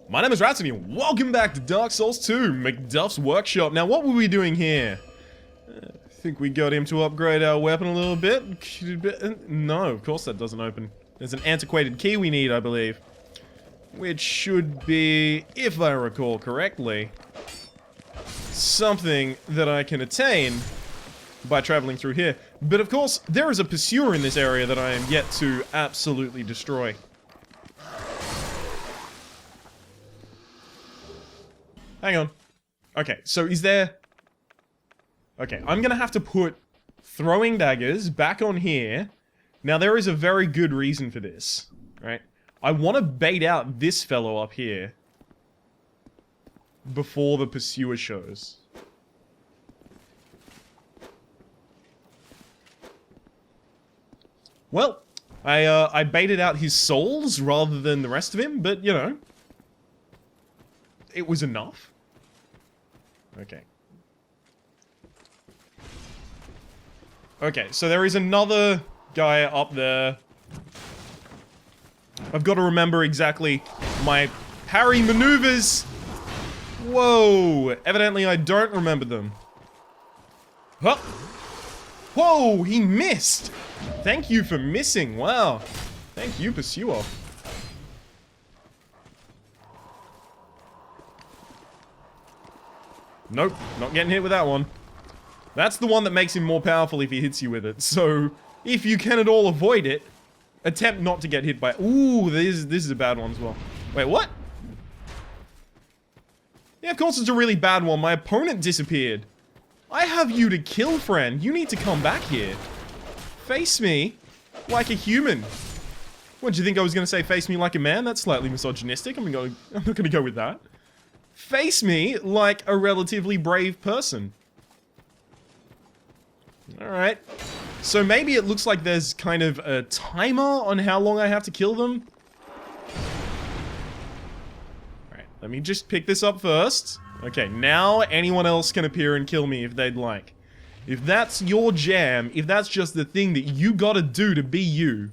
My name is Rhapsody and welcome back to Dark Souls 2, McDuff's Workshop. Now what were we doing here? I think we got him to upgrade our weapon a little bit. No, of course that doesn't open. There's an antiquated key we need, I believe. Which should be, if I recall correctly, something that I can attain by traveling through here. But of course, there is a pursuer in this area that I am yet to absolutely destroy. Hang on. Okay, so is there... Okay, I'm gonna have to put throwing daggers back on here. Now, there is a very good reason for this, right? I want to bait out this fellow up here before the pursuer shows. Well, I baited out his souls rather than the rest of him, but, you know, it was enough. Okay. Okay, so there is another guy up there. I've got to remember exactly my parry maneuvers. Whoa, evidently I don't remember them. Huh? Whoa, he missed. Thank you for missing, wow. Thank you, pursuer. Nope, not getting hit with that one. That's the one that makes him more powerful if he hits you with it. So, if you can at all avoid it, attempt not to get hit by... Ooh, this is a bad one as well. Wait, what? Yeah, of course it's a really bad one. My opponent disappeared. I have you to kill, friend. You need to come back here. Face me like a human. What, did you think I was going to say face me like a man? That's slightly misogynistic. I'm not going to go with that. Face me like a relatively brave person. Alright. So maybe it looks like there's kind of a timer on how long I have to kill them. Alright, let me just pick this up first. Okay, now anyone else can appear and kill me if they'd like. If that's your jam, if that's just the thing that you gotta do to be you,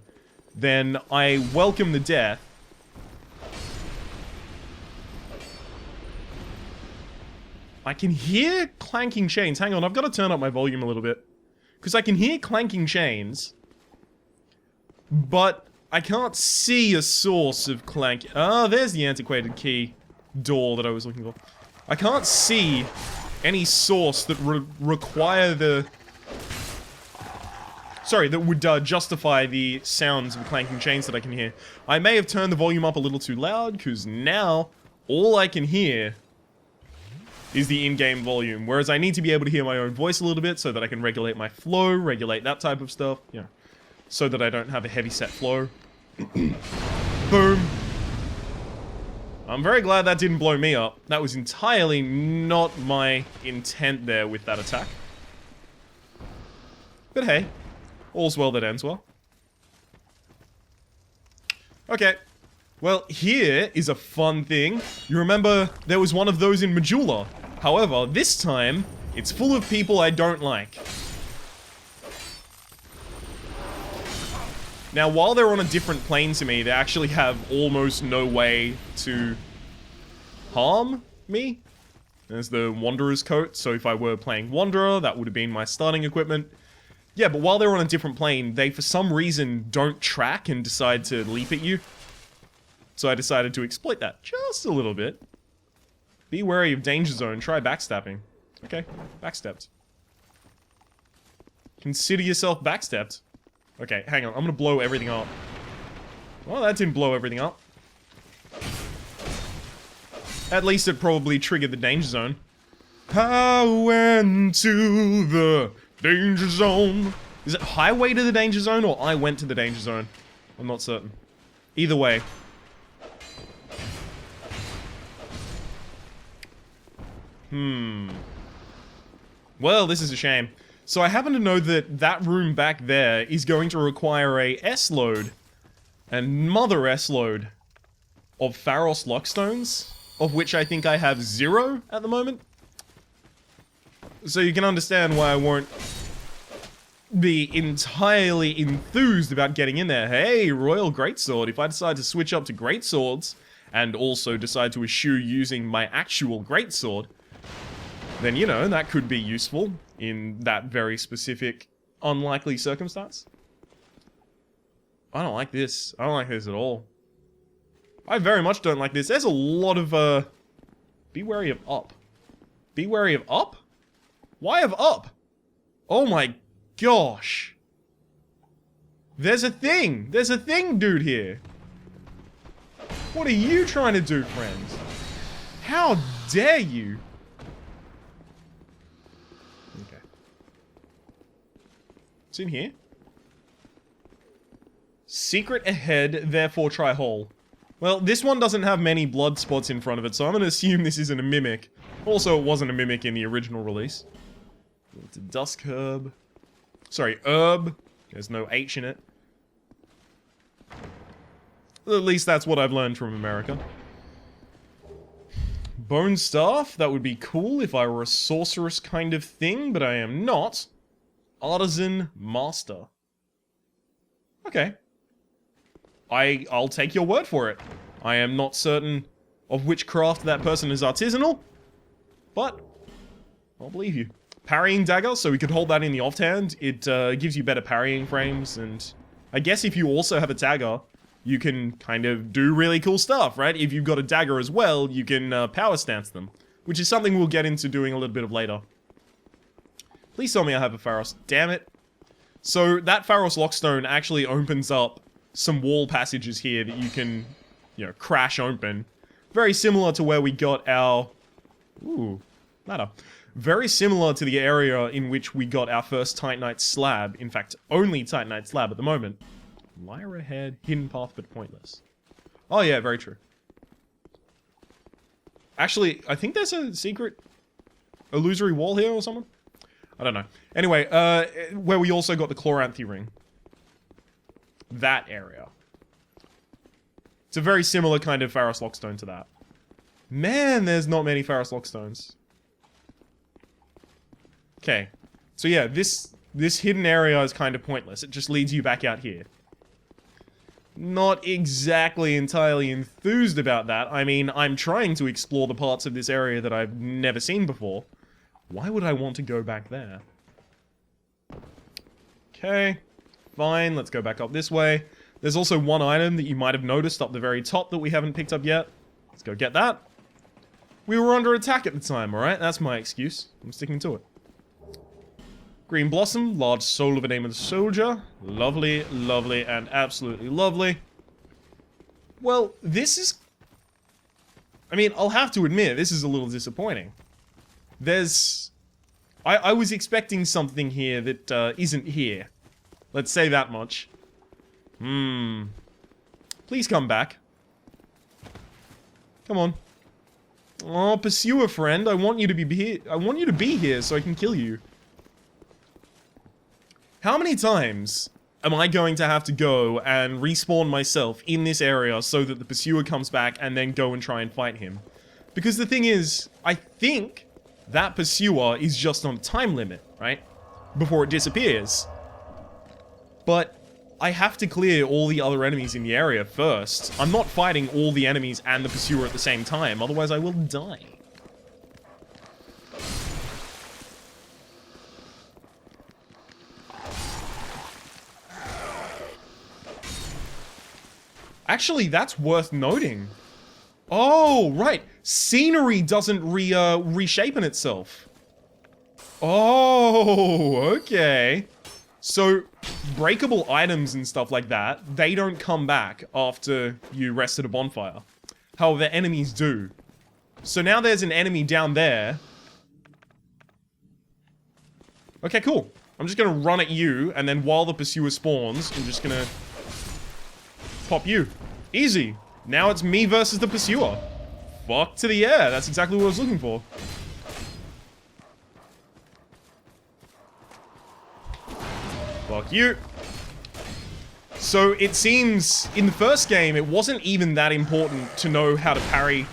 then I welcome the death. I can hear clanking chains. Hang on, I've got to turn up my volume a little bit. Because I can hear clanking chains. But I can't see a source of clank... Ah, there's the antiquated key door that I was looking for. I can't see any source that require the... Sorry, that would justify the sounds of clanking chains that I can hear. I may have turned the volume up a little too loud, because now all I can hear is the in-game volume, whereas I need to be able to hear my own voice a little bit so that I can regulate my flow, regulate that type of stuff, yeah, so that I don't have a heavy-set flow. Boom. I'm very glad that didn't blow me up. That was entirely not my intent there with that attack. But hey, all's well that ends well. Okay. Well, here is a fun thing. You remember there was one of those in Majula. However, this time, it's full of people I don't like. Now, while they're on a different plane to me, they actually have almost no way to harm me. There's the Wanderer's coat, so if I were playing Wanderer, that would have been my starting equipment. Yeah, but while they're on a different plane, they for some reason don't track and decide to leap at you. So I decided to exploit that just a little bit. Be wary of danger zone, try backstabbing. Okay, backstepped. Consider yourself backstepped. Okay, hang on, I'm gonna blow everything up. Well, that didn't blow everything up. At least it probably triggered the danger zone. I went to the danger zone. Is it highway to the danger zone or I went to the danger zone? I'm not certain. Either way. Well, this is a shame. So I happen to know that that room back there is going to require a S-load, another S-load, of Pharos Lockstones, of which I think I have 0 at the moment. So you can understand why I won't be entirely enthused about getting in there. Hey, Royal Greatsword, if I decide to switch up to Greatswords and also decide to eschew using my actual greatsword, then, you know, that could be useful in that very specific, unlikely circumstance. I don't like this. I don't like this at all. I very much don't like this. There's a lot of, be wary of up. Be wary of up? Why of up? Oh my gosh. There's a thing. There's a thing, dude, here. What are you trying to do, friends? How dare you? Okay. It's in here. Secret ahead, therefore try hole. Well, this one doesn't have many blood spots in front of it, so I'm going to assume this isn't a mimic. Also, it wasn't a mimic in the original release. It's a dusk herb. Sorry, herb. There's no H in it. At least that's what I've learned from America. Bone staff, that would be cool if I were a sorceress kind of thing, but I am not. Artisan master. Okay. I'll take your word for it. I am not certain of which craft that person is artisanal, but I'll believe you. Parrying dagger, so we could hold that in the offhand. It gives you better parrying frames, and I guess if you also have a dagger, you can kind of do really cool stuff, right? If you've got a dagger as well, you can power stance them, which is something we'll get into doing a little bit of later. Please tell me I have a Pharos. Damn it. So that Pharos Lockstone actually opens up some wall passages here that you can, you know, crash open. Very similar to where we got our... Ooh, ladder. Very similar to the area in which we got our first Titanite slab. In fact, only Titanite slab at the moment. Lyra ahead, hidden path but pointless. Oh yeah, very true. Actually, I think there's a secret illusory wall here or something. I don't know. Anyway, where we also got the Chloranthy ring. That area. It's a very similar kind of Pharos Lockstone to that. Man, there's not many Pharos Lockstones. Okay. So yeah, this hidden area is kind of pointless. It just leads you back out here. Not exactly entirely enthused about that. I mean, I'm trying to explore the parts of this area that I've never seen before. Why would I want to go back there? Okay. Fine, let's go back up this way. There's also one item that you might have noticed up the very top that we haven't picked up yet. Let's go get that. We were under attack at the time, alright? That's my excuse. I'm sticking to it. Green Blossom, large soul of a name of the soldier. Lovely, lovely, and absolutely lovely. Well, this is... I mean, I'll have to admit, this is a little disappointing. There's... I was expecting something here that isn't here. Let's say that much. Please come back. Come on. Oh, pursuer friend, I want you to be here. I want you to be here so I can kill you. How many times am I going to have to go and respawn myself in this area so that the pursuer comes back and then go and try and fight him? Because the thing is, I think that pursuer is just on a time limit, right? Before it disappears. But I have to clear all the other enemies in the area first. I'm not fighting all the enemies and the pursuer at the same time, otherwise I will die. Actually, that's worth noting. Oh, right. Scenery doesn't reshape in itself. Oh, okay. So, breakable items and stuff like that, they don't come back after you rest at a bonfire. However, enemies do. So now there's an enemy down there. Okay, cool. I'm just gonna run at you, and then while the pursuer spawns, I'm just gonna pop you. Easy. Now it's me versus the pursuer. Fuck to the air. That's exactly what I was looking for. Fuck you. So it seems in the first game it wasn't even that important to know how to parry.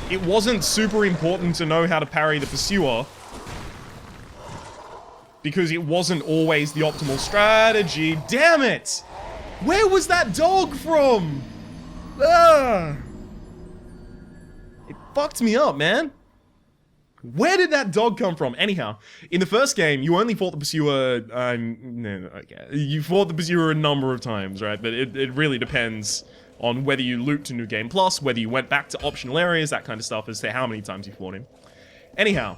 It wasn't super important to know how to parry the pursuer, because it wasn't always the optimal strategy. Damn it! Where was that dog from? Ah! It fucked me up, man. Where did that dog come from? Anyhow, in the first game, you only fought the pursuer, no, okay. You fought the pursuer a number of times, right? But it really depends on whether you loot to New Game Plus, whether you went back to optional areas, that kind of stuff, as to how many times you fought him. Anyhow,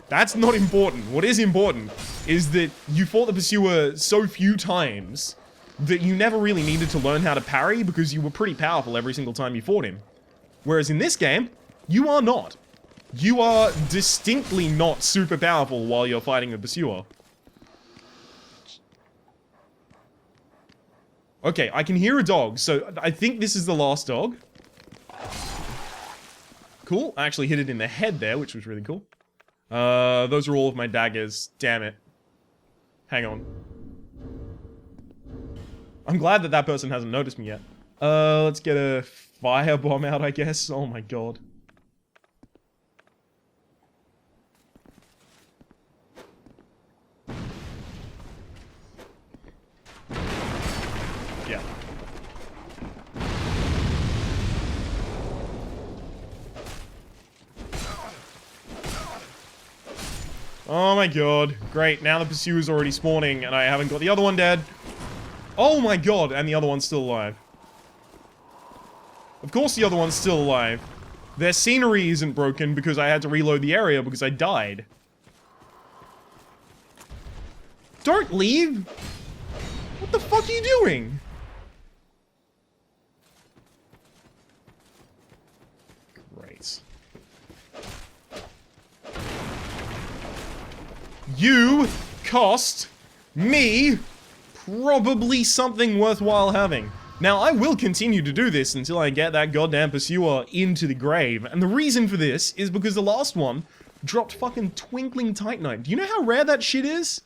that's not important. What is important is that you fought the pursuer so few times that you never really needed to learn how to parry because you were pretty powerful every single time you fought him. Whereas in this game, you are not. You are distinctly not super powerful while you're fighting the pursuer. Okay, I can hear a dog, so I think this is the last dog. Cool, I actually hit it in the head there, which was really cool. Those are all of my daggers. Damn it. Hang on. I'm glad that that person hasn't noticed me yet. Let's get a firebomb out, I guess. Oh my god. Yeah. Oh my god. Great, now the pursuer's already spawning and I haven't got the other one dead. Oh my god, and the other one's still alive. Of course the other one's still alive. Their scenery isn't broken because I had to reload the area because I died. Don't leave! What the fuck are you doing? Great. You cost me probably something worthwhile having. Now, I will continue to do this until I get that goddamn pursuer into the grave, and the reason for this is because the last one dropped fucking Twinkling Titanite. Do you know how rare that shit is?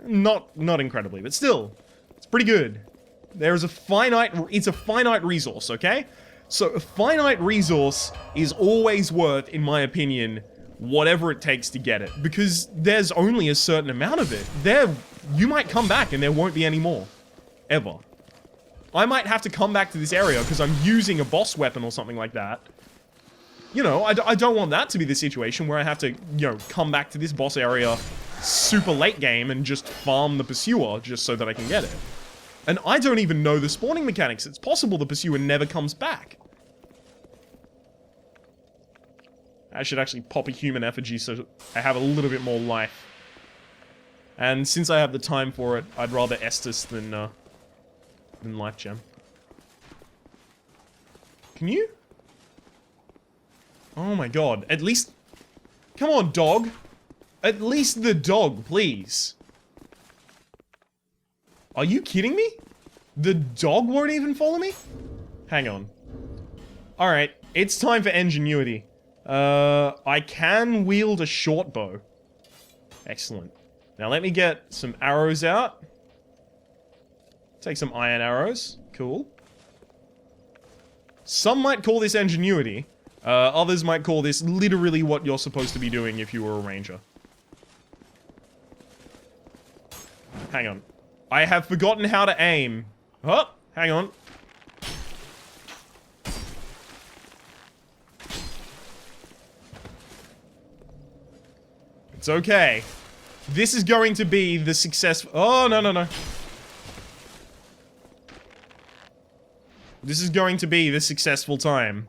Not incredibly, but still, it's pretty good. It's a finite resource, okay? So a finite resource is always worth, in my opinion, whatever it takes to get it, because there's only a certain amount of it. You might come back and there won't be any more. Ever. I might have to come back to this area because I'm using a boss weapon or something like that. You know, I don't want that to be the situation where I have to, you know, come back to this boss area super late game and just farm the pursuer just so that I can get it. And I don't even know the spawning mechanics. It's possible the pursuer never comes back. I should actually pop a human effigy so I have a little bit more life. And since I have the time for it, I'd rather Estus than Life Gem. Can you? Oh my god, at least... Come on, dog. At least the dog, please. Are you kidding me? The dog won't even follow me? Hang on. Alright, it's time for ingenuity. I can wield a short bow. Excellent. Now let me get some arrows out. Take some iron arrows. Cool. Some might call this ingenuity. Others might call this literally what you're supposed to be doing if you were a ranger. Hang on. I have forgotten how to aim. Oh, hang on. It's okay. This is going to be the success. Oh, no. This is going to be the successful time.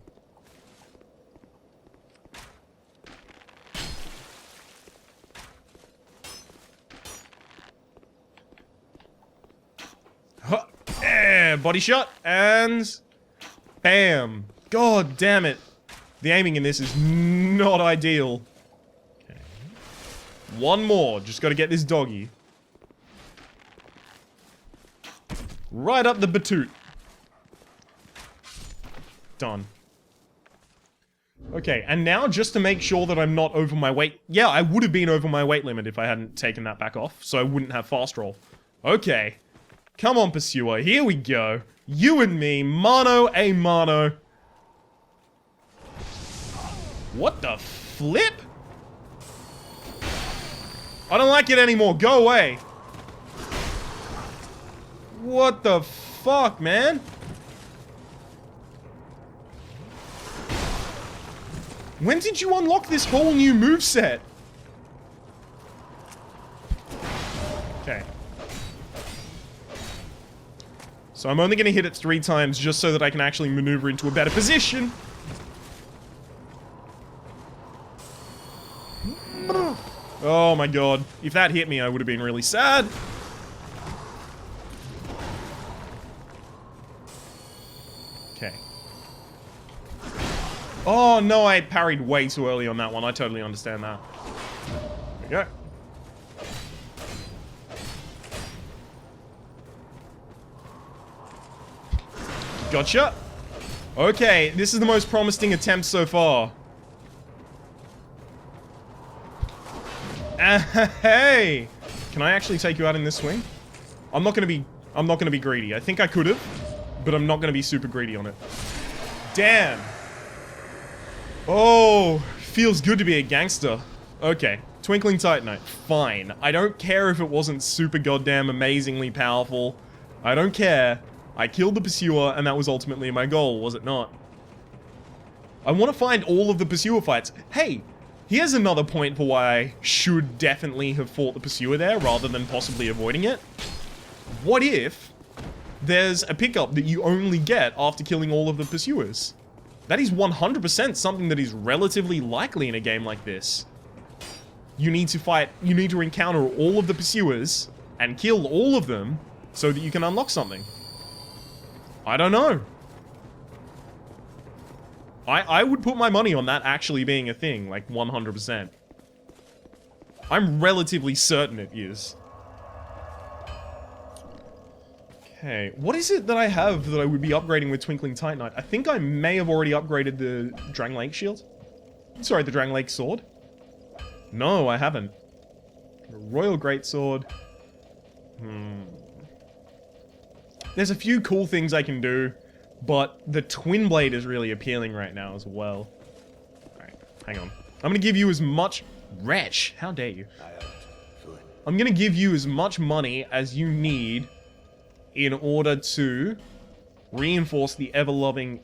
Body shot, and bam. God damn it. The aiming in this is not ideal. Okay. One more. Just gotta get this doggy. Right up the batoot. Done. Okay, and now just to make sure that I'm not over my weight... Yeah, I would have been over my weight limit if I hadn't taken that back off, so I wouldn't have fast roll. Okay. Come on, Pursuer, here we go. You and me, mano a mano. What the flip? I don't like it anymore, go away. What the fuck, man? When did you unlock this whole new moveset? Okay. So I'm only going to hit it 3 times just so that I can actually maneuver into a better position. Oh my god. If that hit me, I would have been really sad. Okay. Oh no, I parried way too early on that one. I totally understand that. There we go. Gotcha. Okay, this is the most promising attempt so far. Hey! Can I actually take you out in this swing? I'm not gonna be greedy. I think I could have, but I'm not gonna be super greedy on it. Damn. Oh, feels good to be a gangster. Okay, Twinkling Titanite. Fine. I don't care if it wasn't super goddamn amazingly powerful. I don't care. I killed the Pursuer, and that was ultimately my goal, was it not? I want to find all of the Pursuer fights. Hey, here's another point for why I should definitely have fought the Pursuer there, rather than possibly avoiding it. What if there's a pickup that you only get after killing all of the Pursuers? That is 100% something that is relatively likely in a game like this. You need to encounter all of the Pursuers, and kill all of them, so that you can unlock something. I don't know. I would put my money on that actually being a thing, like 100%. I'm relatively certain it is. Okay, what is it that I have that I would be upgrading with Twinkling Titanite? I think I may have already upgraded the Drang Lake shield. Sorry, the Drang Lake sword. No, I haven't. Royal Greatsword. There's a few cool things I can do, but the Twin Blade is really appealing right now as well. Alright, hang on. I'm gonna give you as much... Wretch, how dare you. I'm gonna give you as much money as you need in order to reinforce the ever-loving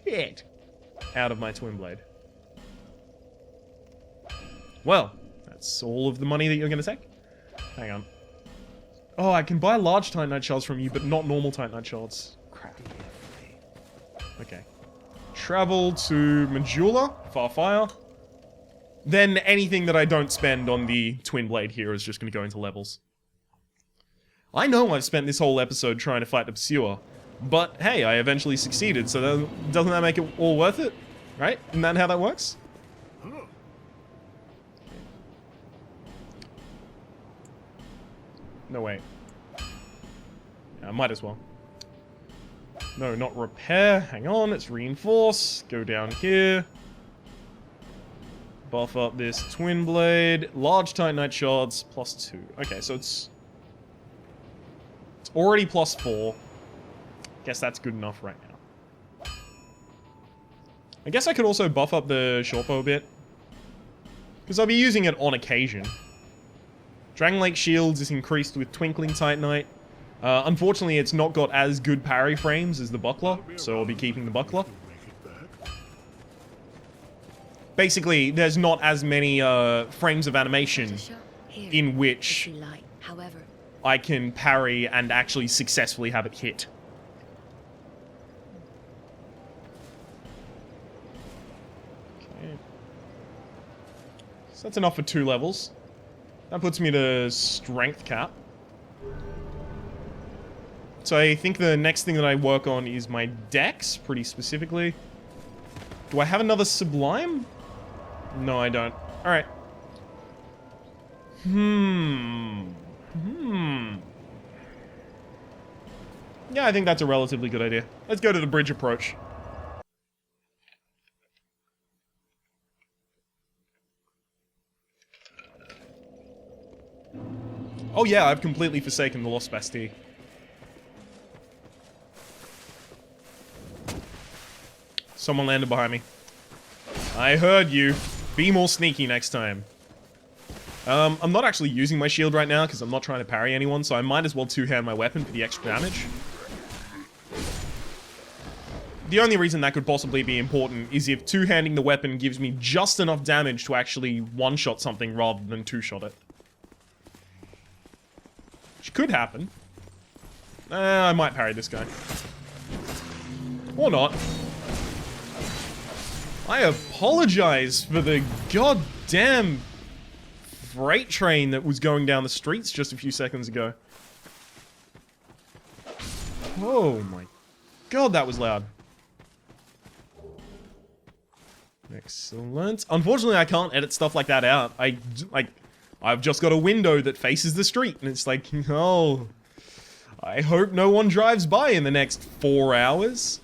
shit out of my Twin Blade. Well, that's all of the money that you're gonna take. Hang on. Oh, I can buy large Titanite shards from you, but not normal Titanite shards. Crap. Okay. Travel to Majula, Farfire. Then anything that I don't spend on the Twin Blade here is just going to go into levels. I know I've spent this whole episode trying to fight the Pursuer, but hey, I eventually succeeded, so doesn't that make it all worth it? Right? Isn't that how that works? No, wait. I might as well. No, not repair. Hang on, it's reinforce. Go down here. Buff up this Twin Blade. Large Titanite shards, +2. Okay, so it's already +4. Guess that's good enough right now. I guess I could also buff up the short bow a bit, because I'll be using it on occasion. Drang Lake Shields is increased with Twinkling Titanite. Unfortunately, it's not got as good parry frames as the Buckler, so I'll be keeping the Buckler. Basically, there's not as many frames of animation in which I can parry and actually successfully have it hit. Okay. So that's enough for 2 levels. That puts me to strength cap. So I think the next thing that I work on is my dex, pretty specifically. Do I have another sublime? No, I don't. Alright. Yeah, I think that's a relatively good idea. Let's go to the bridge approach. Oh yeah, I've completely forsaken the Lost Bastille. Someone landed behind me. I heard you. Be more sneaky next time. I'm not actually using my shield right now because I'm not trying to parry anyone, so I might as well two-hand my weapon for the extra damage. the only reason that could possibly be important is if two-handing the weapon gives me just enough damage to actually one-shot something rather than two-shot it. Which could happen. I might parry this guy. Or not. I apologize for the goddamn freight train that was going down the streets just a few seconds ago. Oh my god, that was loud. Excellent. Unfortunately, I can't edit stuff like that out. I've just got a window that faces the street, and it's like, oh, I hope no one drives by in the next 4 hours.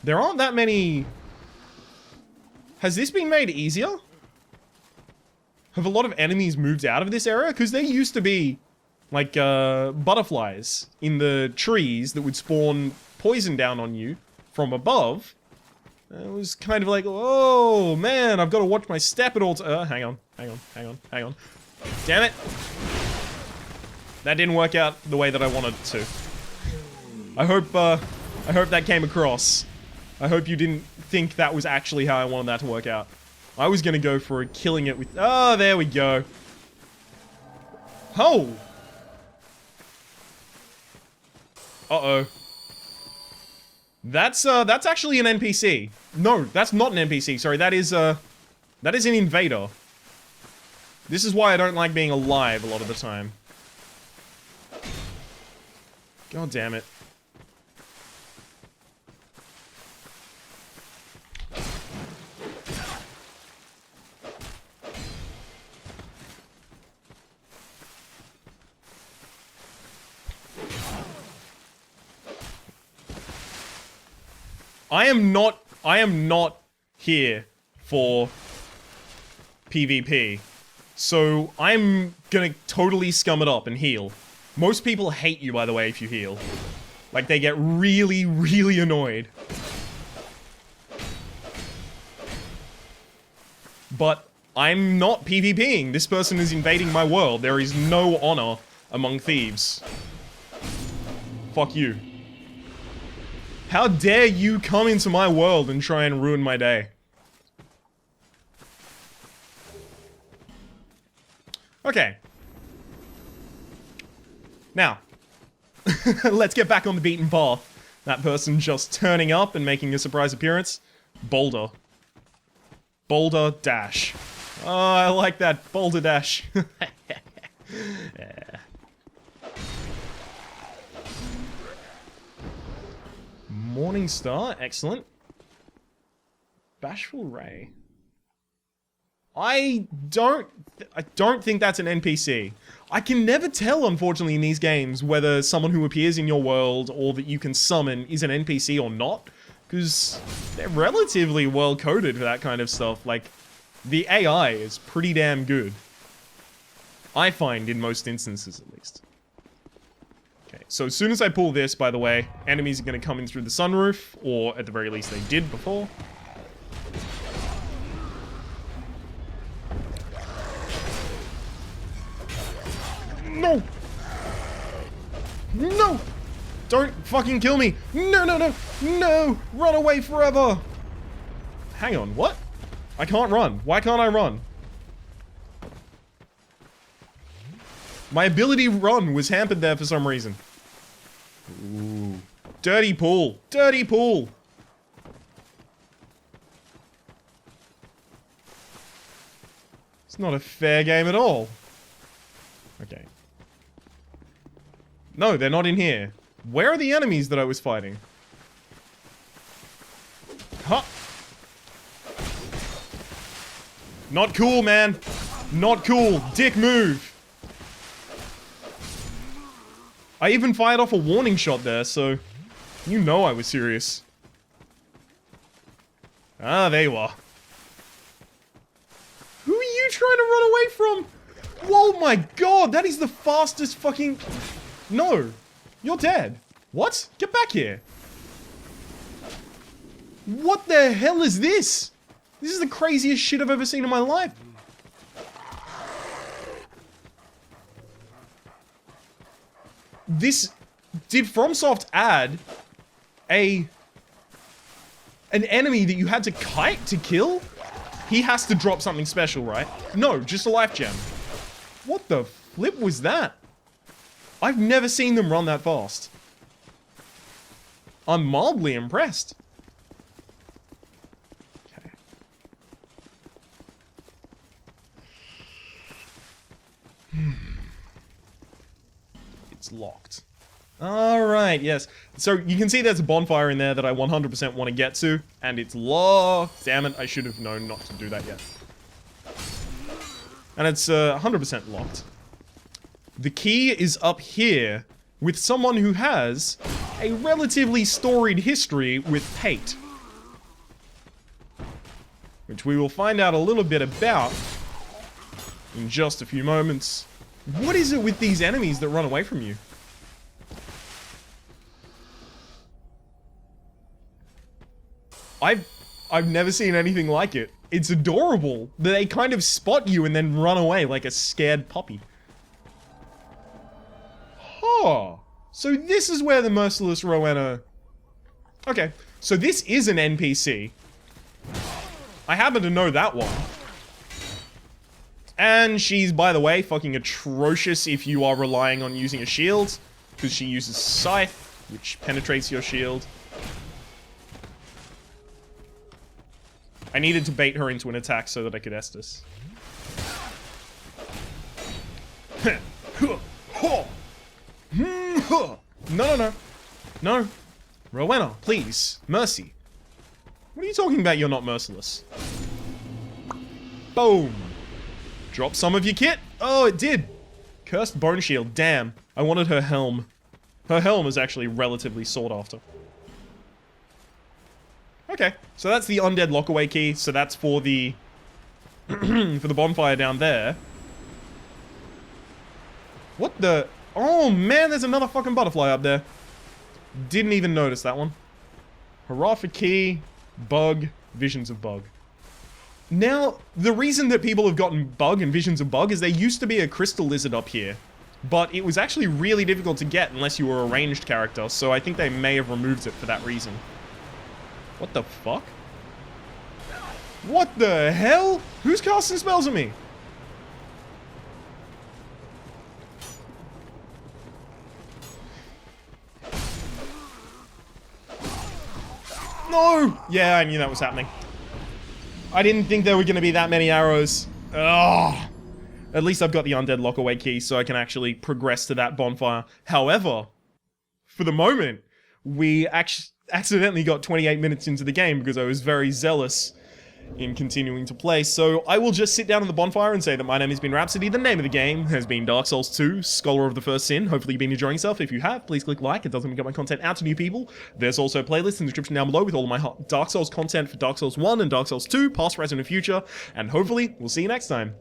There aren't that many... Has this been made easier? Have a lot of enemies moved out of this area? Because there used to be, like, butterflies in the trees that would spawn poison down on you from above. It was kind of like, oh, man, I've got to watch my step at all times. Hang on. Damn it. That didn't work out the way that I wanted it to. I hope that came across. I hope you didn't think that was actually how I wanted that to work out. I was gonna go for killing it with... Oh, there we go. Oh! Uh-oh. That's actually an NPC. No, that's not an NPC. Sorry, that is an invader. This is why I don't like being alive a lot of the time. God damn it. I am not here for PvP. So I'm gonna totally scum it up and heal. Most people hate you, by the way, if you heal. Like, they get really, really annoyed. But I'm not PvPing. This person is invading my world. There is no honor among thieves. Fuck you. How dare you come into my world and try and ruin my day? Okay. Now, let's get back on the beaten path. That person just turning up and making a surprise appearance. Boulder. Boulder dash. Oh, I like that. Boulder dash. Yeah. Morning Star, excellent. Bashful Ray. I don't think that's an NPC. I can never tell, unfortunately, in these games, whether someone who appears in your world or that you can summon is an NPC or not, because they're relatively well coded for that kind of stuff. Like, the AI is pretty damn good. I find, in most instances, at least. Okay, so as soon as I pull this, by the way, enemies are going to come in through the sunroof, or at the very least they did before. No! No! Don't fucking kill me! No, no, no! No! Run away forever! Hang on, what? I can't run. Why can't I run? My ability to run was hampered there for some reason. Ooh. Dirty pool. Dirty pool. It's not a fair game at all. Okay. No, they're not in here. Where are the enemies that I was fighting? Huh. Not cool, man. Not cool. Dick move. I even fired off a warning shot there, so you know I was serious. Ah, there you are. Who are you trying to run away from? Whoa, my god, that is the fastest fucking... No, you're dead. What? Get back here. What the hell is this? This is the craziest shit I've ever seen in my life. This Did FromSoft add an enemy that you had to kite to kill? He has to drop something special, right? No, just a life gem. What the flip was that? I've never seen them run that fast. I'm mildly impressed. Okay. It's locked. Alright, yes. So you can see there's a bonfire in there that I 100% want to get to, and it's locked. Damn it, I should have known not to do that yet. And it's 100% locked. The key is up here with someone who has a relatively storied history with hate. Which we will find out a little bit about in just a few moments. What is it with these enemies that run away from you? I've never seen anything like it. It's adorable. They kind of spot you and then run away like a scared puppy. Huh. So this is where the Merciless Rowena... Okay, so this is an NPC. I happen to know that one. And she's, by the way, fucking atrocious if you are relying on using a shield. Because she uses Scythe, which penetrates your shield. I needed to bait her into an attack so that I could Estus. No. No. Rowena, please. Mercy. What are you talking about? You're not merciless. Boom. Drop some of your kit. Oh, it did. Cursed Bone Shield. Damn. I wanted her helm. Her helm is actually relatively sought after. Okay, so that's the undead lockaway key. So that's for the for the bonfire down there. What the? Oh man, there's another fucking butterfly up there. Didn't even notice that one. Hurrah for key, bug, visions of bug. Now, the reason that people have gotten bug and visions of bug is there used to be a crystal lizard up here. But it was actually really difficult to get unless you were a ranged character, so I think they may have removed it for that reason. What the fuck? What the hell? Who's casting spells at me? No! Yeah, I knew that was happening. I didn't think there were going to be that many arrows. Ugh. At least I've got the undead lockaway key so I can actually progress to that bonfire. However, for the moment, we accidentally got 28 minutes into the game because I was very zealous in continuing to play. So I will just sit down on the bonfire and say that my name has been Rhapsody. The name of the game has been Dark Souls 2, Scholar of the First Sin. Hopefully you've been enjoying yourself. If you have, please click like. It does help me get my content out to new people. There's also a playlist in the description down below with all of my Dark Souls content for Dark Souls 1 and Dark Souls 2, past, present, and future. And hopefully we'll see you next time.